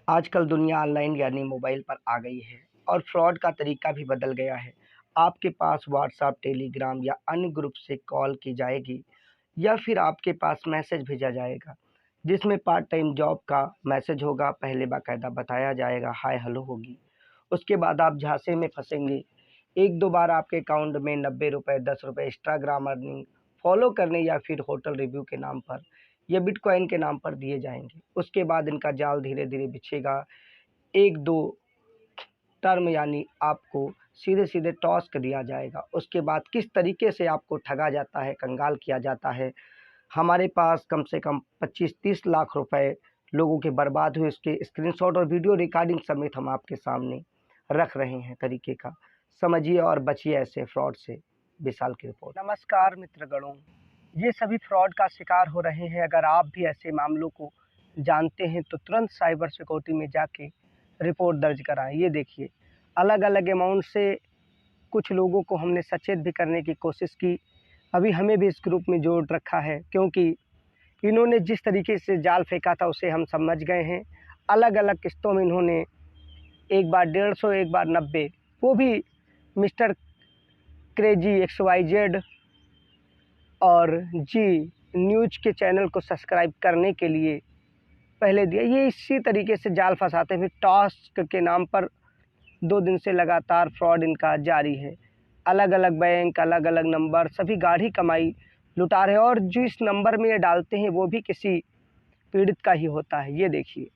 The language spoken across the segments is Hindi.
आजकल दुनिया ऑनलाइन यानी मोबाइल पर आ गई है और फ्रॉड का तरीका भी बदल गया है। आपके पास व्हाट्सएप, टेलीग्राम या अन्य ग्रुप से कॉल की जाएगी या फिर आपके पास मैसेज भेजा जाएगा जिसमें पार्ट टाइम जॉब का मैसेज होगा। पहले बाकायदा बताया जाएगा, हाय हेलो होगी। उसके बाद आप झांसे में फंसेंगे। एक दो बार आपके अकाउंट में 90 रुपये, 10 रुपये इंस्टाग्राम अर्निंग, फॉलो करने या फिर होटल रिव्यू के नाम पर या बिटकॉइन के नाम पर दिए जाएंगे। उसके बाद इनका जाल धीरे धीरे बिछेगा। एक दो टर्म यानी आपको सीधे सीधे टास्क दिया जाएगा। उसके बाद किस तरीके से आपको ठगा जाता है, कंगाल किया जाता है। हमारे पास कम से कम 25-30 लाख रुपए लोगों के बर्बाद हुए, इसके स्क्रीनशॉट और वीडियो रिकॉर्डिंग समेत हम आपके सामने रख रहे हैं तरीके का। समझिए और बचिए ऐसे फ्रॉड से। विशाल की रिपोर्ट। नमस्कार मित्रगणों, ये सभी फ्रॉड का शिकार हो रहे हैं। अगर आप भी ऐसे मामलों को जानते हैं तो तुरंत साइबर सिक्योरिटी में जाके रिपोर्ट दर्ज कराएं। ये देखिए, अलग अलग अमाउंट से कुछ लोगों को हमने सचेत भी करने की कोशिश की। अभी हमें भी इस ग्रुप में जोड़ रखा है क्योंकि इन्होंने जिस तरीके से जाल फेंका था उसे हम समझ गए हैं। अलग अलग किस्तों में इन्होंने एक बार 150, एक बार 90, वो भी मिस्टर क्रेजी XYZ और जी न्यूज के चैनल को सब्सक्राइब करने के लिए पहले दिया। ये इसी तरीके से जाल फंसाते हैं। फिर टास्क के नाम पर 2 दिन से लगातार फ्रॉड इनका जारी है। अलग अलग बैंक, अलग अलग नंबर, सभी गाढ़ी कमाई लुटा रहे हैं और जो इस नंबर में ये डालते हैं वो भी किसी पीड़ित का ही होता है। ये देखिए,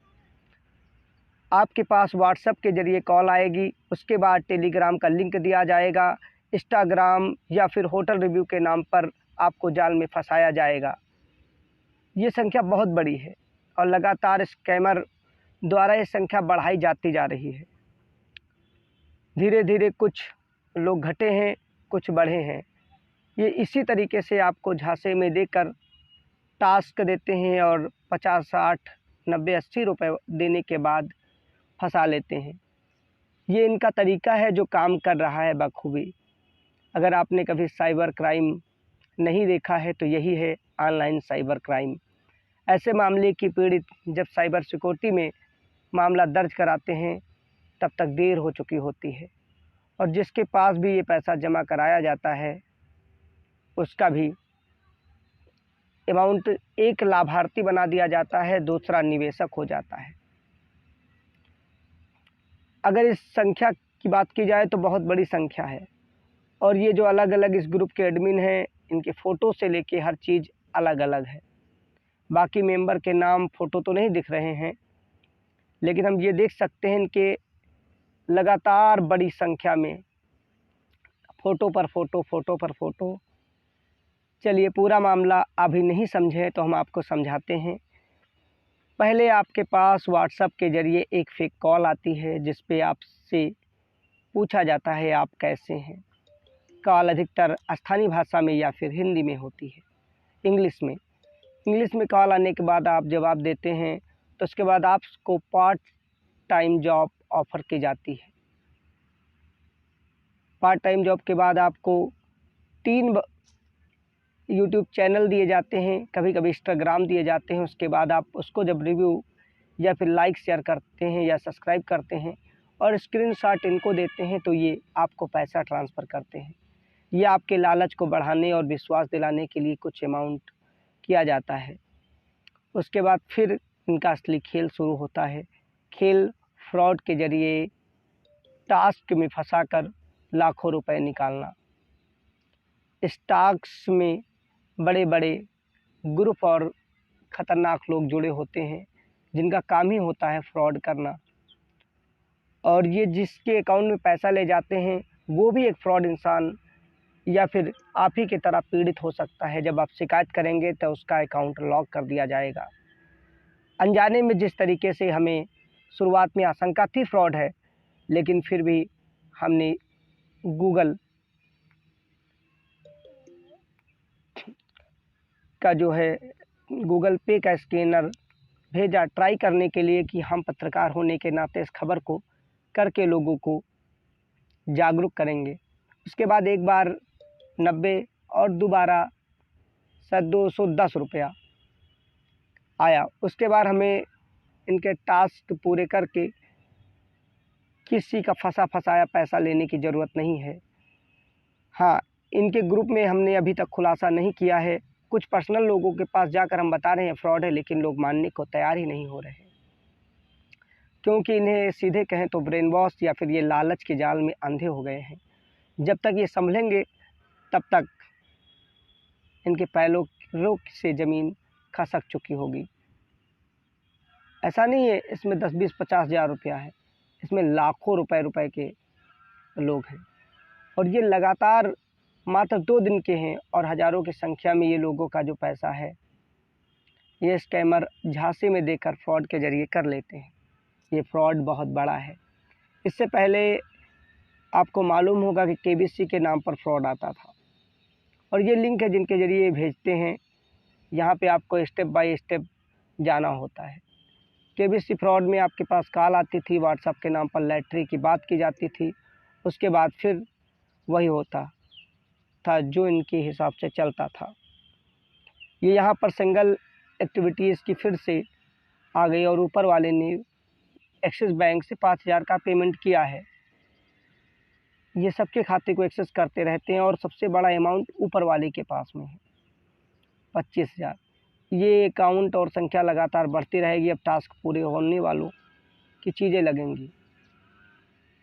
आपके पास व्हाट्सएप के ज़रिए कॉल आएगी, उसके बाद टेलीग्राम का लिंक दिया जाएगा, इंस्टाग्राम या फिर होटल रिव्यू के नाम पर आपको जाल में फंसाया जाएगा। ये संख्या बहुत बड़ी है और लगातार स्कैमर द्वारा ये संख्या बढ़ाई जाती जा रही है। धीरे धीरे कुछ लोग घटे हैं, कुछ बढ़े हैं। ये इसी तरीके से आपको झांसे में देकर टास्क देते हैं और 50, 60, 90, 80 रुपये देने के बाद फंसा लेते हैं। ये इनका तरीका है जो काम कर रहा है बखूबी। अगर आपने कभी साइबर क्राइम नहीं देखा है तो यही है ऑनलाइन साइबर क्राइम। ऐसे मामले की पीड़ित जब साइबर सिक्योरिटी में मामला दर्ज कराते हैं तब तक देर हो चुकी होती है और जिसके पास भी ये पैसा जमा कराया जाता है उसका भी अमाउंट एक लाभार्थी बना दिया जाता है, दूसरा निवेशक हो जाता है। अगर इस संख्या की बात की जाए तो बहुत बड़ी संख्या है और ये जो अलग अलग इस ग्रुप के एडमिन हैं, इनके फ़ोटो से लेके हर चीज़ अलग अलग है। बाकी मेंबर के नाम फ़ोटो तो नहीं दिख रहे हैं, लेकिन हम ये देख सकते हैं इनके लगातार बड़ी संख्या में फ़ोटो पर फ़ोटो, फ़ोटो पर फ़ोटो। चलिए, पूरा मामला अभी नहीं समझे तो हम आपको समझाते हैं। पहले आपके पास व्हाट्सएप के ज़रिए एक फेक कॉल आती है जिस पे आपसे पूछा जाता है आप कैसे हैं। कॉल अधिकतर स्थानीय भाषा में या फिर हिंदी में होती है, इंग्लिश में कॉल आने के बाद आप जवाब देते हैं तो उसके बाद आपको पार्ट टाइम जॉब ऑफ़र की जाती है। पार्ट टाइम जॉब के बाद आपको 3 यूट्यूब चैनल दिए जाते हैं, कभी कभी इंस्टाग्राम दिए जाते हैं। उसके बाद आप उसको जब रिव्यू या फिर लाइक शेयर करते हैं या सब्सक्राइब करते हैं और स्क्रीनशॉट इनको देते हैं तो ये आपको पैसा ट्रांसफ़र करते हैं। ये आपके लालच को बढ़ाने और विश्वास दिलाने के लिए कुछ अमाउंट किया जाता है। उसके बाद फिर इनका असली खेल शुरू होता है। खेल फ्रॉड के ज़रिए टास्क में फंसाकर लाखों रुपए निकालना। स्टॉक्स में बड़े बड़े ग्रुप और ख़तरनाक लोग जुड़े होते हैं जिनका काम ही होता है फ्रॉड करना और ये जिसके अकाउंट में पैसा ले जाते हैं वो भी एक फ्रॉड इंसान या फिर आप ही की तरह पीड़ित हो सकता है। जब आप शिकायत करेंगे तो उसका अकाउंट लॉक कर दिया जाएगा। अनजाने में जिस तरीके से हमें शुरुआत में आशंका थी फ्रॉड है, लेकिन फिर भी हमने गूगल का जो है गूगल पे का स्कैनर भेजा ट्राई करने के लिए कि हम पत्रकार होने के नाते इस खबर को करके लोगों को जागरूक करेंगे। उसके बाद एक बार 90 और दोबारा शायद 210 रुपया आया। उसके बाद हमें इनके टास्क पूरे करके किसी का फंसा फंसाया पैसा लेने की ज़रूरत नहीं है। हाँ, इनके ग्रुप में हमने अभी तक खुलासा नहीं किया है। कुछ पर्सनल लोगों के पास जाकर हम बता रहे हैं फ्रॉड है, लेकिन लोग मानने को तैयार ही नहीं हो रहे हैं, क्योंकि इन्हें सीधे कहें तो ब्रेन वॉश या फिर ये लालच के जाल में अंधे हो गए हैं। जब तक ये संभलेंगे तब तक इनके पैरों से ज़मीन खसक चुकी होगी। ऐसा नहीं है इसमें 10, 20, 50 हज़ार रुपया है, इसमें लाखों रुपए के लोग हैं, और ये लगातार मात्र 2 दिन के हैं और हज़ारों की संख्या में ये लोगों का जो पैसा है ये स्कैमर झांसे में देकर फ्रॉड के ज़रिए कर लेते हैं। ये फ्रॉड बहुत बड़ा है। इससे पहले आपको मालूम होगा कि केबीसी के नाम पर फ्रॉड आता था, और ये लिंक है जिनके ज़रिए भेजते हैं। यहाँ पे आपको स्टेप बाय स्टेप जाना होता है। केबीसी फ्रॉड में आपके पास कॉल आती थी, व्हाट्सएप के नाम पर लैटरी की बात की जाती थी, उसके बाद फिर वही होता था जो इनके हिसाब से चलता था। ये यहाँ पर सिंगल एक्टिविटीज़ की फिर से आ गई, और ऊपर वाले ने एक्सिस बैंक से 5,000 का पेमेंट किया है। ये सबके खाते को एक्सेस करते रहते हैं, और सबसे बड़ा अमाउंट ऊपर वाले के पास में है 25,000। ये अकाउंट और संख्या लगातार बढ़ती रहेगी। अब टास्क पूरे होने वालों की चीज़ें लगेंगी।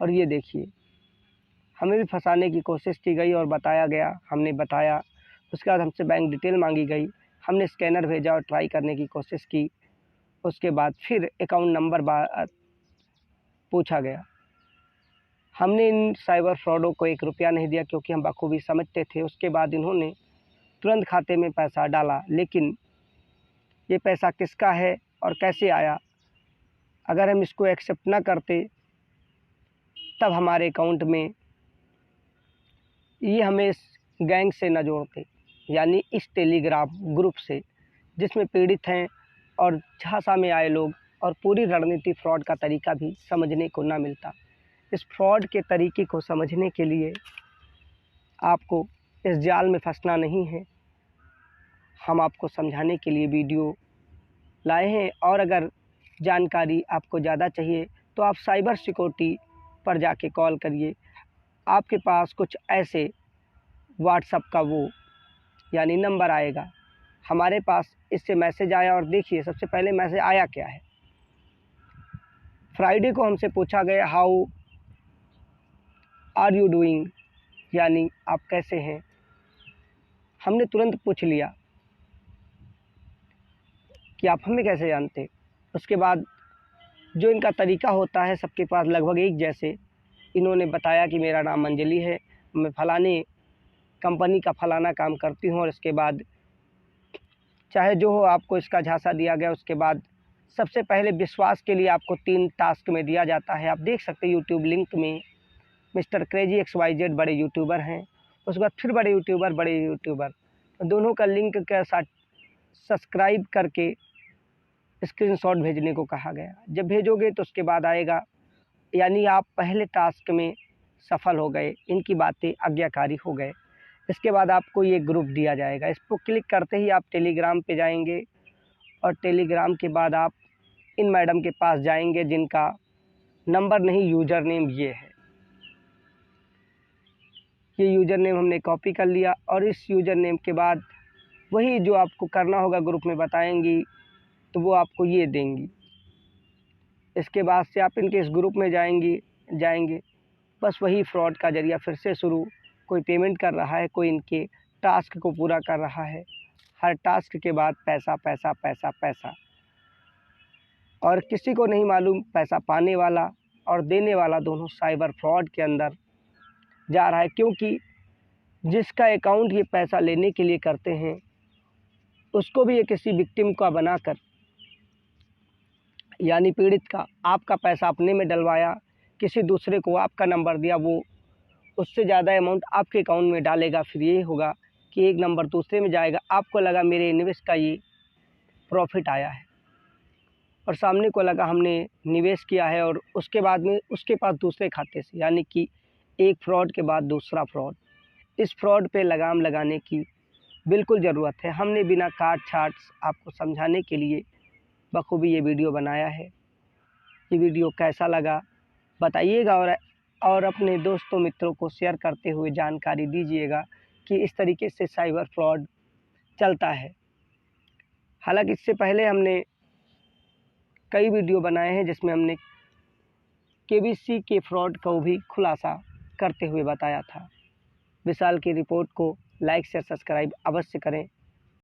और ये देखिए, हमें भी फंसाने की कोशिश की गई और बताया गया, हमने बताया, उसके बाद हमसे बैंक डिटेल मांगी गई, हमने स्कैनर भेजा और ट्राई करने की कोशिश की। उसके बाद फिर अकाउंट नंबर पूछा गया। हमने इन साइबर फ्रॉडों को 1 रुपया नहीं दिया, क्योंकि हम बखूबी समझते थे। उसके बाद इन्होंने तुरंत खाते में पैसा डाला, लेकिन ये पैसा किसका है और कैसे आया, अगर हम इसको एक्सेप्ट ना करते तब हमारे अकाउंट में ये हमें इस गैंग से न जोड़ते, यानी इस टेलीग्राम ग्रुप से, जिसमें पीड़ित हैं और झांसा में आए लोग, और पूरी रणनीति फ्रॉड का तरीका भी समझने को ना मिलता। इस फ्रॉड के तरीके को समझने के लिए आपको इस जाल में फंसना नहीं है। हम आपको समझाने के लिए वीडियो लाए हैं, और अगर जानकारी आपको ज़्यादा चाहिए तो आप साइबर सिक्योरिटी पर जाके कॉल करिए। आपके पास कुछ ऐसे व्हाट्सएप का वो यानी नंबर आएगा। हमारे पास इससे मैसेज आया, और देखिए सबसे पहले मैसेज आया क्या है। फ्राइडे को हमसे पूछा गया हाउ आर यू डूइंग, यानी आप कैसे हैं। हमने तुरंत पूछ लिया कि आप हमें कैसे जानते। उसके बाद जो इनका तरीका होता है सबके पास लगभग एक जैसे, इन्होंने बताया कि मेरा नाम अंजलि है, मैं फलानी कंपनी का फलाना काम करती हूँ, और इसके बाद चाहे जो हो आपको इसका झांसा दिया गया। उसके बाद सबसे पहले विश्वास के लिए आपको 3 टास्क में दिया जाता है। आप देख सकते हैं यूट्यूब लिंक में मिस्टर क्रेजी XYZ बड़े यूट्यूबर हैं, उसके बाद फिर बड़े यूट्यूबर दोनों का लिंक के साथ सब्सक्राइब करके स्क्रीनशॉट भेजने को कहा गया। जब भेजोगे तो उसके बाद आएगा, यानी आप पहले टास्क में सफल हो गए, इनकी बातें आज्ञाकारी हो गए। इसके बाद आपको ये ग्रुप दिया जाएगा। इस पर क्लिक करते ही आप टेलीग्राम पे जाएंगे, और टेलीग्राम के बाद आप इन मैडम के पास जाएंगे जिनका नंबर नहीं यूज़र नेम ये है। ये यूज़र नेम हमने कॉपी कर लिया, और इस यूज़र नेम के बाद वही जो आपको करना होगा ग्रुप में बताएंगी, तो वो आपको ये देंगी। इसके बाद से आप इनके इस ग्रुप में जाएंगे। बस वही फ्रॉड का जरिया फिर से शुरू। कोई पेमेंट कर रहा है, कोई इनके टास्क को पूरा कर रहा है। हर टास्क के बाद पैसा पैसा पैसा पैसा, और किसी को नहीं मालूम पैसा पाने वाला और देने वाला दोनों साइबर फ्रॉड के अंदर जा रहा है। क्योंकि जिसका अकाउंट ये पैसा लेने के लिए करते हैं, उसको भी ये किसी विक्टिम का बनाकर, यानी पीड़ित का, आपका पैसा अपने में डलवाया, किसी दूसरे को आपका नंबर दिया, वो उससे ज़्यादा अमाउंट आपके अकाउंट में डालेगा। फिर ये होगा कि एक नंबर दूसरे में जाएगा, आपको लगा मेरे इन्वेस्ट का ये प्रॉफिट आया है, और सामने को लगा हमने निवेश किया है, और उसके बाद में उसके पास दूसरे खाते से, यानी कि एक फ्रॉड के बाद दूसरा फ्रॉड। इस फ्रॉड पे लगाम लगाने की बिल्कुल ज़रूरत है। हमने बिना काट छाट आपको समझाने के लिए बखूबी ये वीडियो बनाया है। ये वीडियो कैसा लगा बताइएगा और अपने दोस्तों मित्रों को शेयर करते हुए जानकारी दीजिएगा कि इस तरीके से साइबर फ्रॉड चलता है। हालांकि इससे पहले हमने कई वीडियो बनाए हैं जिसमें हमने केबीसी के फ्रॉड को भी खुलासा करते हुए बताया था। विशाल की रिपोर्ट को लाइक शेयर सब्सक्राइब अवश्य करें।